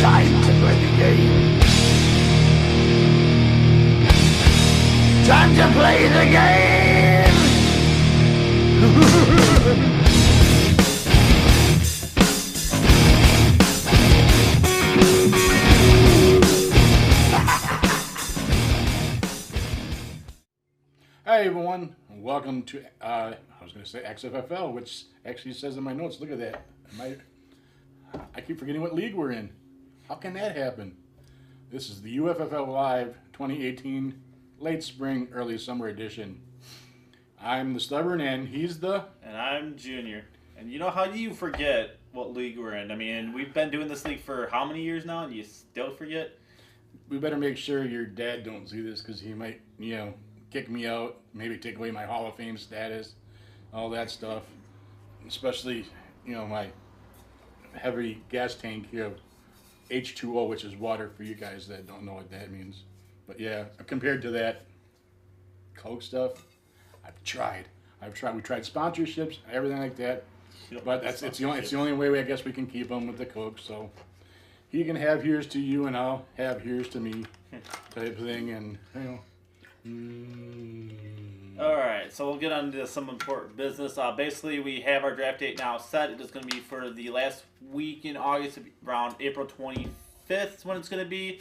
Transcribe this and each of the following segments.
Time to play the game. Time to play the game. Hi everyone, and welcome to I was going to say UFFL, which actually says in my notes. Look at that. I keep forgetting what league we're in. How can that happen? This is the UFFL Live 2018 Late Spring Early Summer Edition. I'm the Stubborn, and he's the... And I'm Junior. And you know, how do you forget what league we're in? I mean, we've been doing this league for how many years now, and you still forget? We better make sure your dad don't see this, because he might, kick me out, maybe take away my Hall of Fame status, all that stuff. Especially, my heavy gas tank of H2O, which is water for you guys that don't know what that means. But yeah, compared to that Coke stuff, I've tried. We tried sponsorships, everything like that. But it's the only way I guess we can keep them with the Coke. So he can have here's to you, and I'll have here's to me, type of thing. And All right, so we'll get on to some important business. Basically, we have our draft date now set. It is going to be for the last week in August, around April 25th is when it's going to be.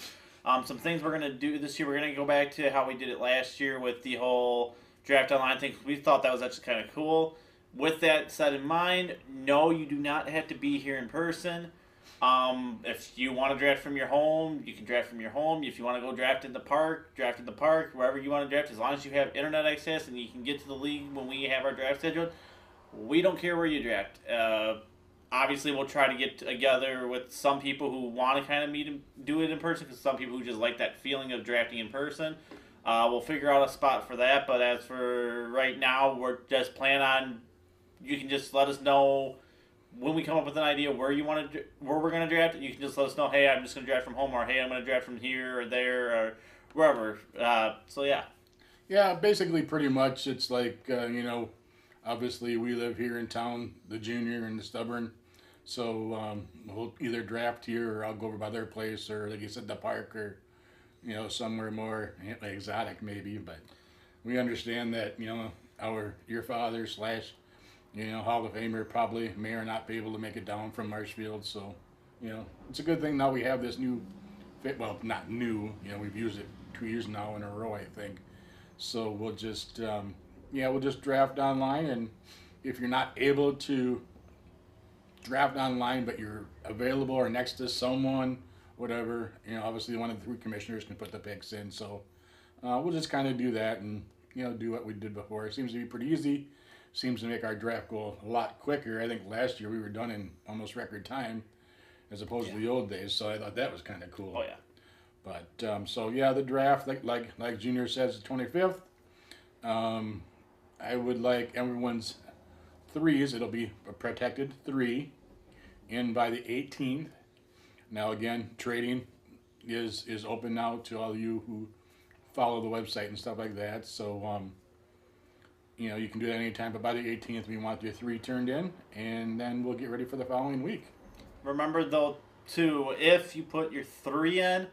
Some things we're going to do this year, we're going to go back to how we did it last year with the whole draft online thing. We thought that was actually kind of cool. With that set in mind, no, you do not have to be here in person. If you want to draft from your home, you can draft from your home. If you want to go draft in the park, wherever you want to draft, as long as you have internet access and you can get to the league when we have our draft scheduled. We don't care where you draft. Obviously, we'll try to get together with some people who want to kind of meet and do it in person, because some people who just like that feeling of drafting in person. We'll figure out a spot for that, but as for right now, we're just planning on, you can just let us know when we come up with an idea where we're going to draft. You can just let us know, hey, I'm just going to draft from home, or hey, I'm going to draft from here or there or wherever. So yeah. Yeah, basically pretty much it's like, obviously we live here in town, the Junior and the Stubborn. So we'll either draft here, or I'll go over by their place, or like you said, the park, or, somewhere more exotic maybe. But we understand that, your father / Hall of Famer probably may or not be able to make it down from Marshfield. So, it's a good thing now we have this new fit. Well, not new, we've used it 2 years now in a row, I think. So we'll just, we'll just draft online. And if you're not able to draft online, but you're available or next to someone, whatever, obviously one of the three commissioners can put the picks in. So we'll just kind of do that and, do what we did before. It seems to be pretty easy. Seems to make our draft go a lot quicker. I think last year we were done in almost record time, as opposed to the old days. So I thought that was kind of cool. Oh yeah. But the draft, like Junior says, the 25th. I would like everyone's threes. It'll be a protected 3 in by the 18th. Now again, trading is open now to all of you who follow the website and stuff like that. So you can do that anytime, but by the 18th, we want your 3 turned in, and then we'll get ready for the following week. Remember, though, too, if you put your 3 in,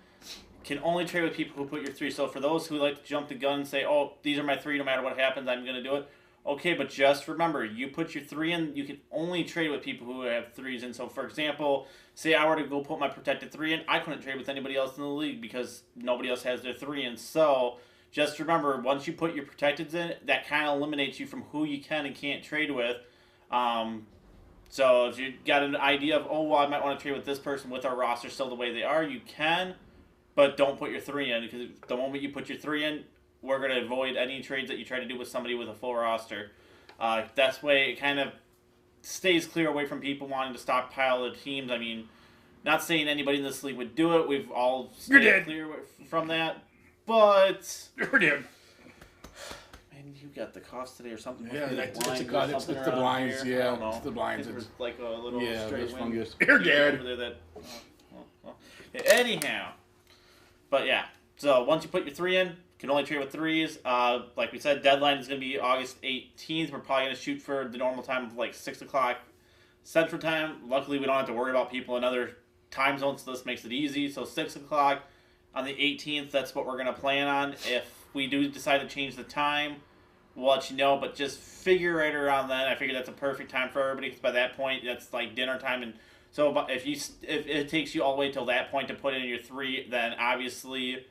can only trade with people who put your 3. So for those who like to jump the gun and say, oh, these are my 3, no matter what happens, I'm going to do it. Okay, but just remember, you put your 3 in, you can only trade with people who have 3s in. So, for example, say I were to go put my protected 3 in, I couldn't trade with anybody else in the league because nobody else has their 3 in. So just remember, once you put your protecteds in, that kind of eliminates you from who you can and can't trade with. So if you got an idea of, I might want to trade with this person with our roster still the way they are, you can, but don't put your 3 in, because the moment you put your 3 in, we're going to avoid any trades that you try to do with somebody with a full roster. That's way it kind of stays clear away from people wanting to stockpile the teams. I mean, not saying anybody in this league would do it. We've all stayed clear from that. But You're dead. Man, you got the cost today or something. Yeah, it's the blinds. Yeah, it's the blinds. It's like a little straight wind fungus. You're dead. Over there anyhow, but yeah. So once you put your 3 in, you can only trade with 3s. Like we said, deadline is going to be August 18th. We're probably going to shoot for the normal time of like 6 o'clock Central Time. Luckily, we don't have to worry about people another time zones, so this makes it easy. So 6 o'clock on the 18th, that's what we're going to plan on. If we do decide to change the time, we'll let you know, but just figure right around then. I figure that's a perfect time for everybody, because by that point, that's like dinner time. And so if it takes you all the way till that point to put in your 3, then obviously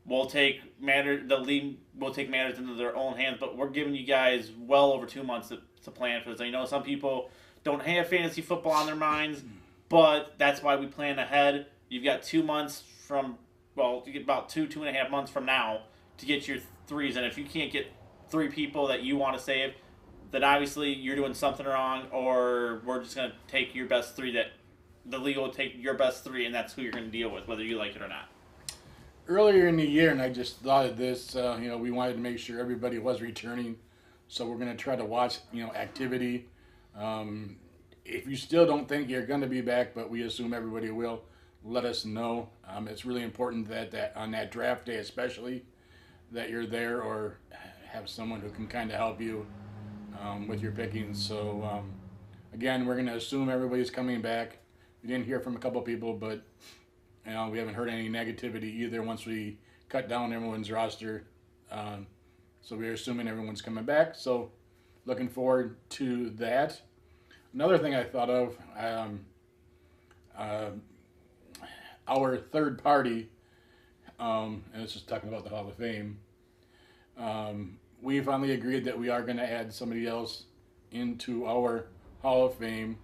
we'll take the league will take matters into their own hands. But we're giving you guys well over 2 months to plan for this. You know, some people don't have fantasy football on their minds, but that's why we plan ahead. You've got 2 months you get about 2.5 months from now to get your 3s. And if you can't get 3 people that you want to save, then obviously you're doing something wrong, or we're just going to take your best 3, that the league will take your best 3, and that's who you're going to deal with, whether you like it or not. Earlier in the year, and I just thought of this, we wanted to make sure everybody was returning, so we're going to try to watch, activity. If you still don't think you're going to be back, but we assume everybody will, let us know. It's really important that on that draft day especially, that you're there or have someone who can kind of help you with your pickings. So, again, we're going to assume everybody's coming back. We didn't hear from a couple people, but we haven't heard any negativity either once we cut down everyone's roster. So we're assuming everyone's coming back. So looking forward to that. Another thing I thought of, our third party, and it's just talking about the Hall of Fame, we finally agreed that we are going to add somebody else into our Hall of Fame,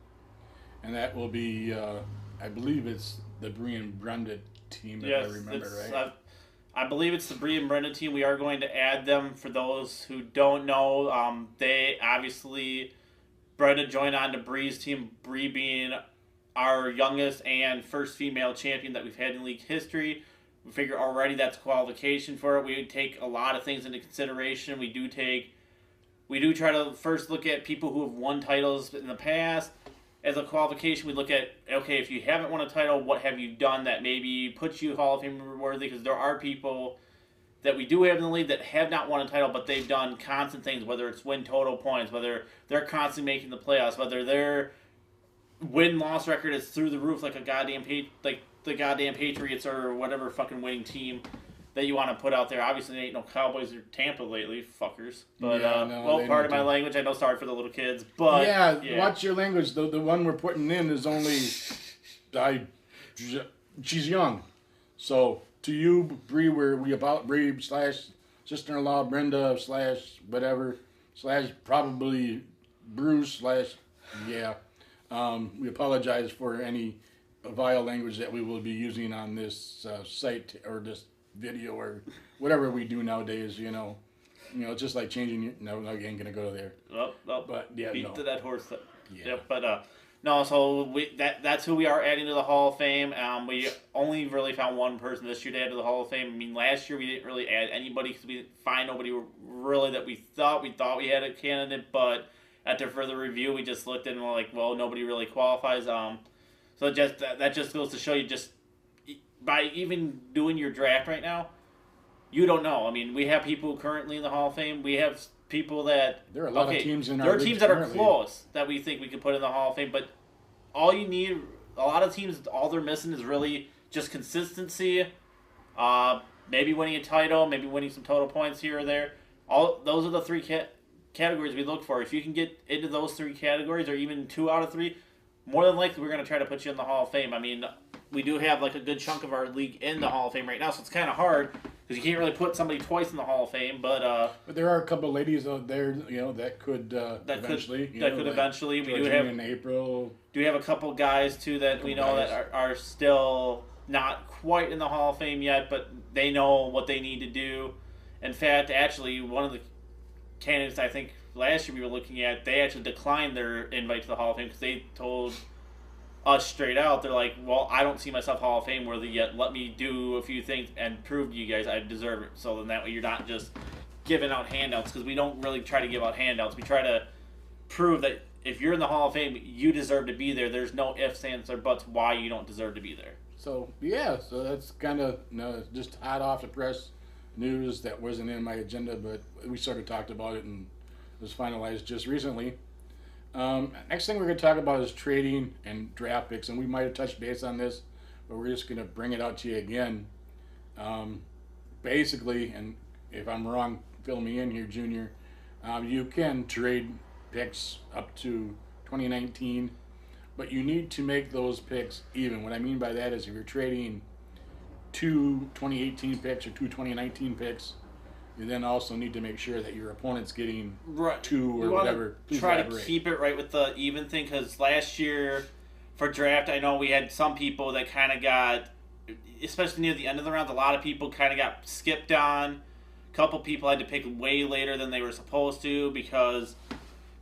and that will be, I believe it's the Bree and Brenda team, if I remember right. I believe it's the Bree and Brenda team. We are going to add them. For those who don't know, they obviously, Brenda joined on to Bree's team, Bree being our youngest and first female champion that we've had in league history. We figure already that's a qualification for it. We take a lot of things into consideration. We do try to first look at people who have won titles in the past. As a qualification, we look at, okay, if you haven't won a title, what have you done that maybe puts you Hall of Fame worthy? Because there are people that we do have in the league that have not won a title, but they've done constant things, whether it's win total points, whether they're constantly making the playoffs, whether their win-loss record is through the roof like the goddamn Patriots or whatever fucking winning team that you want to put out there. Obviously, there ain't no Cowboys or Tampa lately, fuckers. But, pardon my language. I know, sorry for the little kids. But yeah, watch your language. The one we're putting in is only, she's young. So, to you, Bree, we about Bree / sister-in-law Brenda / whatever / probably Bruce / we apologize for any vile language that we will be using on this site or this video or whatever we do nowadays. It's just like changing your. No, I ain't gonna go there. But yeah, beat to that horse. But no. So that's who we are adding to the Hall of Fame. We only really found one person this year to add to the Hall of Fame. I mean, last year we didn't really add anybody because we didn't find nobody really that we thought we had a candidate. But after further review, we just looked and we're like, well, nobody really qualifies. So that just goes to show you, just by even doing your draft right now, you don't know. I mean, we have people currently in the Hall of Fame. We have people that there are a lot of teams in our there are teams that currently are close that we think we could put in the Hall of Fame. But all you need, a lot of teams, all they're missing is really just consistency. Maybe winning a title, maybe winning some total points here or there. All those are the 3 categories we look for. If you can get into those 3 categories, or even 2 out of 3, more than likely we're going to try to put you in the Hall of Fame. I mean, we do have like a good chunk of our league in the Hall of Fame right now, so it's kind of hard because you can't really put somebody twice in the Hall of Fame. But there are a couple ladies out there, that could eventually. Eventually. We do have in April. Do have a couple guys too that we know that are still not quite in the Hall of Fame yet, but they know what they need to do. In fact, actually, one of the candidates I think last year we were looking at, they actually declined their invite to the Hall of Fame because they told us straight out, they're like, well, I don't see myself Hall of Fame worthy yet. Let me do a few things and prove to you guys I deserve it. So then that way you're not just giving out handouts, because we don't really try to give out handouts. We try to prove that if you're in the Hall of Fame, you deserve to be there. There's no ifs, ands, or buts why you don't deserve to be there. So that's kind of just hot off the press news that wasn't in my agenda, but we sort of talked about it and it was finalized just recently. Next thing we're going to talk about is trading and draft picks, and we might have touched base on this, but we're just going to bring it out to you again. Basically, and if I'm wrong, fill me in here, Junior. You can trade picks up to 2019, but you need to make those picks even. What I mean by that is if you're trading two 2018 picks or two 2019 picks, you then also need to make sure that your opponent's getting Right. two or whatever. Try to keep it right with the even thing, because last year for draft, I know we had some people that kind of got, especially near the end of the rounds, a lot of people kind of got skipped on. A couple people had to pick way later than they were supposed to because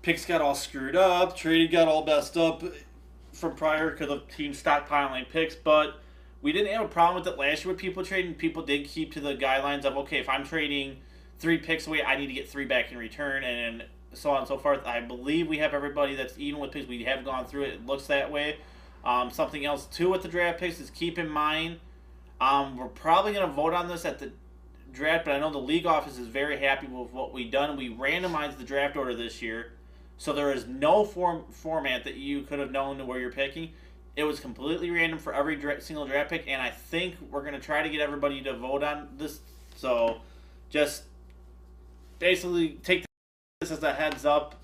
picks got all screwed up, traded got all messed up from prior because of team stockpiling picks, but we didn't have a problem with it last year with people trading. People did keep to the guidelines of, okay, if I'm trading 3 picks away, I need to get 3 back in return, and so on and so forth. I believe we have everybody that's even with picks. We have gone through it. It looks that way. Something else, too, with the draft picks is keep in mind, we're probably going to vote on this at the draft, but I know the league office is very happy with what we've done. We randomized the draft order this year, so there is no format that you could have known where you're picking. It was completely random for every single draft pick, and I think we're going to try to get everybody to vote on this. So just basically take this as a heads up.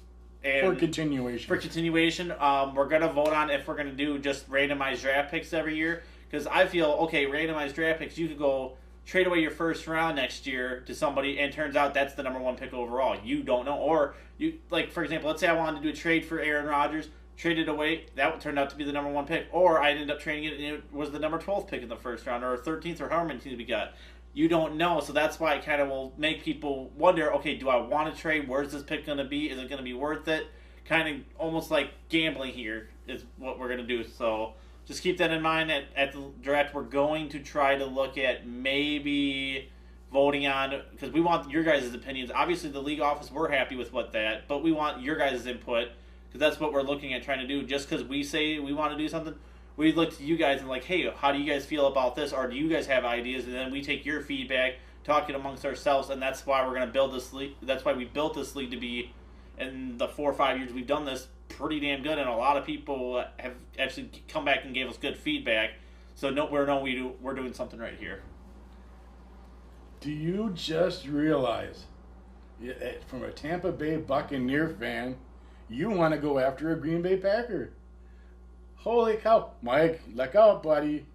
And for continuation. We're going to vote on if we're going to do just randomized draft picks every year. Because I feel, okay, randomized draft picks, you could go trade away your first round next year to somebody, and turns out that's the number 1 pick overall. You don't know. Or, you like for example, let's say I wanted to do a trade for Aaron Rodgers, traded away, that turned out to be the number 1 pick. Or I ended up trading it, and it was the number 12th pick in the first round, or 13th, or however many teams we got. You don't know, so that's why it kind of will make people wonder, okay, do I want to trade? Where's this pick going to be? Is it going to be worth it? Kind of almost like gambling here is what we're going to do. So just keep that in mind. At the draft, we're going to try to look at maybe voting on, because we want your guys' opinions. Obviously, the league office, we're happy with but we want your guys' input, because that's what we're looking at trying to do. Just because we say we want to do something, we look to you guys and like, hey, how do you guys feel about this? Or do you guys have ideas? And then we take your feedback, talk it amongst ourselves, and that's why we're going to build this league. That's why we built this league to be, in the 4 or 5 years we've done this, pretty damn good. And a lot of people have actually come back and gave us good feedback. So we're doing something right here. Do you just realize, from a Tampa Bay Buccaneer fan, you want to go after a Green Bay Packer? Holy cow. Mike, look out, buddy.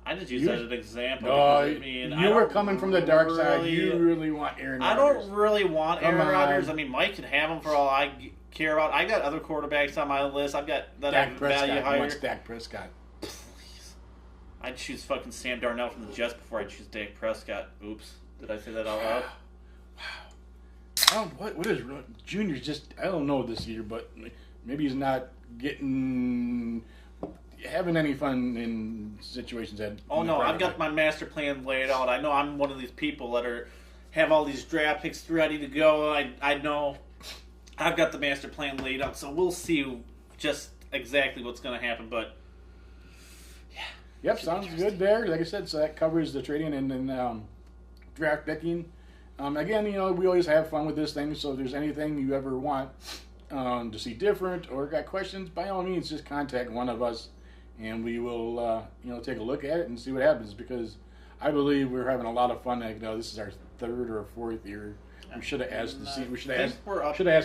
I just use that as an example. You were coming from the dark side. You really want Aaron Rodgers. I don't really want Aaron Rodgers. I mean, Mike can have him for all I care about. I got other quarterbacks on my list. I've got that I value higher. What's Dak Prescott? Please. I'd choose fucking Sam Darnold from the Jets before I choose Dak Prescott. Oops. Did I say that out loud? Wow. What is Junior's just, I don't know this year, but maybe he's not having any fun in situations that. Oh no, I've got my master plan laid out. I know I'm one of these people that have all these draft picks ready to go. I know I've got the master plan laid out, so we'll see just exactly what's going to happen. But yeah, yep, sounds good there. Like I said, so that covers the trading and draft picking. Again, we always have fun with this thing. So if there's anything you ever want to see different or got questions, by all means, just contact one of us. And we will, take a look at it and see what happens, because I believe we're having a lot of fun. This is our 3rd or 4th year. We should have asked the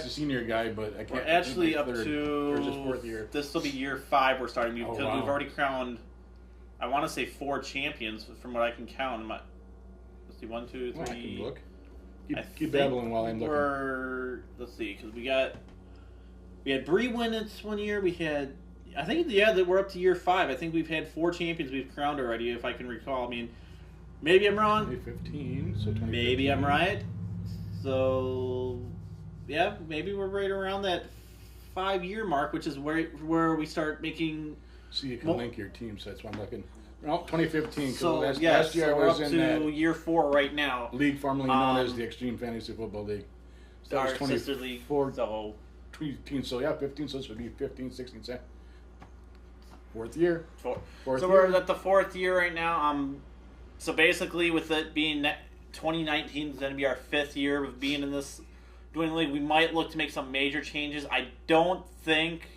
senior guy, but I can't. We're actually up to. Or is this 4th year? This will be year 5. We're starting because wow. We've already crowned. I want to say 4 champions from what I can count. Let's see, 1, 2, 3. Well, I can look. Keep babbling while I'm looking. Let's see, because we had Bree win it one year. We had. I think, that we're up to year 5. I think we've had 4 champions we've crowned already, if I can recall. I mean, maybe I'm wrong. 2015, so 2015. Maybe I'm right. So, yeah, maybe we're right around that 5-year mark, which is where we start making. So you can link your team, so that's why I'm looking. Well, 2015. So last year we're I was up in to that year 4 right now. League formerly known as the Extreme Fantasy Football League. So our sister league. So 15, so yeah, 15. So this would be 15, 16, 17. 4th year. So we're at the 4th year right now. So basically, with it being 2019 is going to be our 5th year of being in this doing the league, we might look to make some major changes. I don't think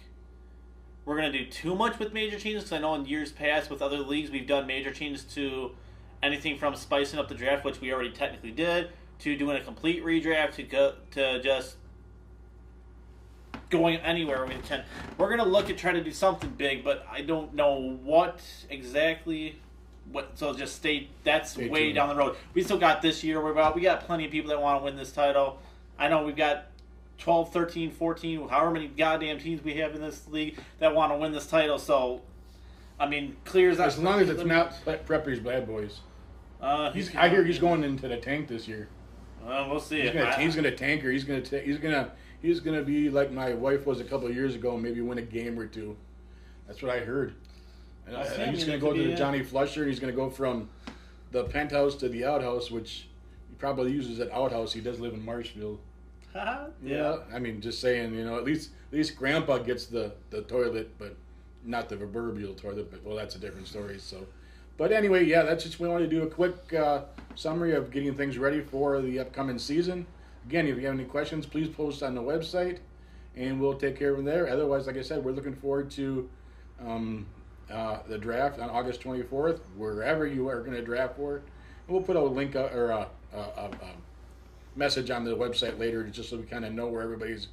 we're going to do too much with major changes because I know in years past with other leagues we've done major changes to anything from spicing up the draft, which we already technically did, to doing a complete redraft, to just going anywhere we can. We're going to look at trying to do something big, but I don't know what exactly. So just stay way tuned. down the road. We still got this year. We got plenty of people that want to win this title. I know we've got 12, 13, 14, however many goddamn teams we have in this league that want to win this title. So, I mean, clears out. As long as it's not Preppy's Bad Boys. I hear he's going into the tank this year. We'll see. He's gonna tank, or he's gonna be like my wife was a couple of years ago, and maybe win a game or two. That's what I heard. And he's gonna go to the Johnny Flusher, and he's gonna go from the penthouse to the outhouse, which he probably uses at outhouse. He does live in Marshfield. Yeah, I mean, just saying, at least Grandpa gets the toilet, but not the proverbial toilet. But well, that's a different story. So, but anyway, yeah, that's just we wanted to do a quick summary of getting things ready for the upcoming season. Again, if you have any questions, please post on the website, and we'll take care of them there. Otherwise, like I said, we're looking forward to the draft on August 24th, wherever you are going to draft for it. And we'll put a link or a message on the website later, just so we kind of know where everybody's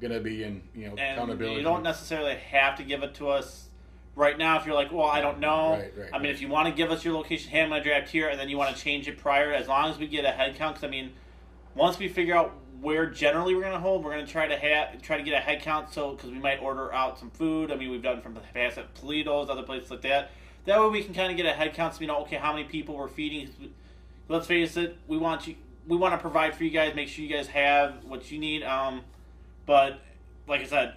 going to be, and accountability. You don't necessarily have to give it to us right now if you're like, well, I don't know. Right, I mean, if you want to give us your location, hey, I'm going to draft here, and then you want to change it prior, as long as we get a head count. Because I mean, once we figure out where generally we're going to hold, we're going to try to get a head count. So because we might order out some food. I mean, we've done from the past at Toledo's, other places like that. That way we can kind of get a head count, so we know, okay, how many people we're feeding. Let's face it, we want to provide for you guys, make sure you guys have what you need. But like I said,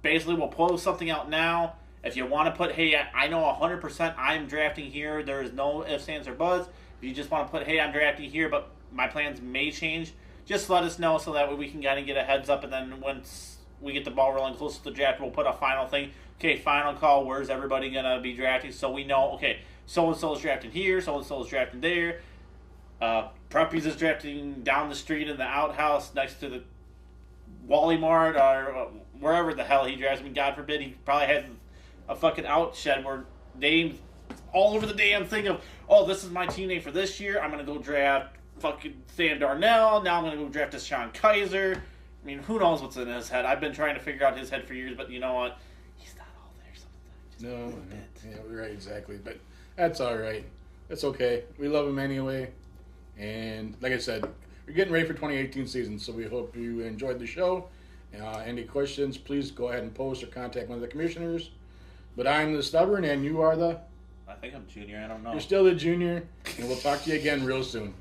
basically we'll pull something out now. If you want to put, hey, I know 100% I'm drafting here. There is no ifs, ands, or buts. If you just want to put, hey, I'm drafting here, but my plans may change, just let us know so that way we can kind of get a heads up. And then once we get the ball rolling close to the draft, we'll put a final thing. Okay, final call. Where's everybody going to be drafting? So we know, okay, so-and-so is drafting here, so-and-so is drafting there. Preppies is drafting down the street in the outhouse next to the Wally Mart or wherever the hell he drafts. I mean, God forbid, he probably has a fucking out shed where names all over the damn thing of, oh, this is my team name for this year. I'm going to go draft fucking Sam Darnell. Now I'm going to go draft Deshaun Kaiser. I mean, who knows what's in his head? I've been trying to figure out his head for years, but you know what? He's not all there sometimes. No, yeah, right, exactly. But that's all right. That's okay. We love him anyway. And like I said, we're getting ready for 2018 season, so we hope you enjoyed the show. Any questions, please go ahead and post or contact one of the commissioners. But I'm the stubborn, and you are the... I think I'm junior. I don't know. You're still the junior, and we'll talk to you again real soon.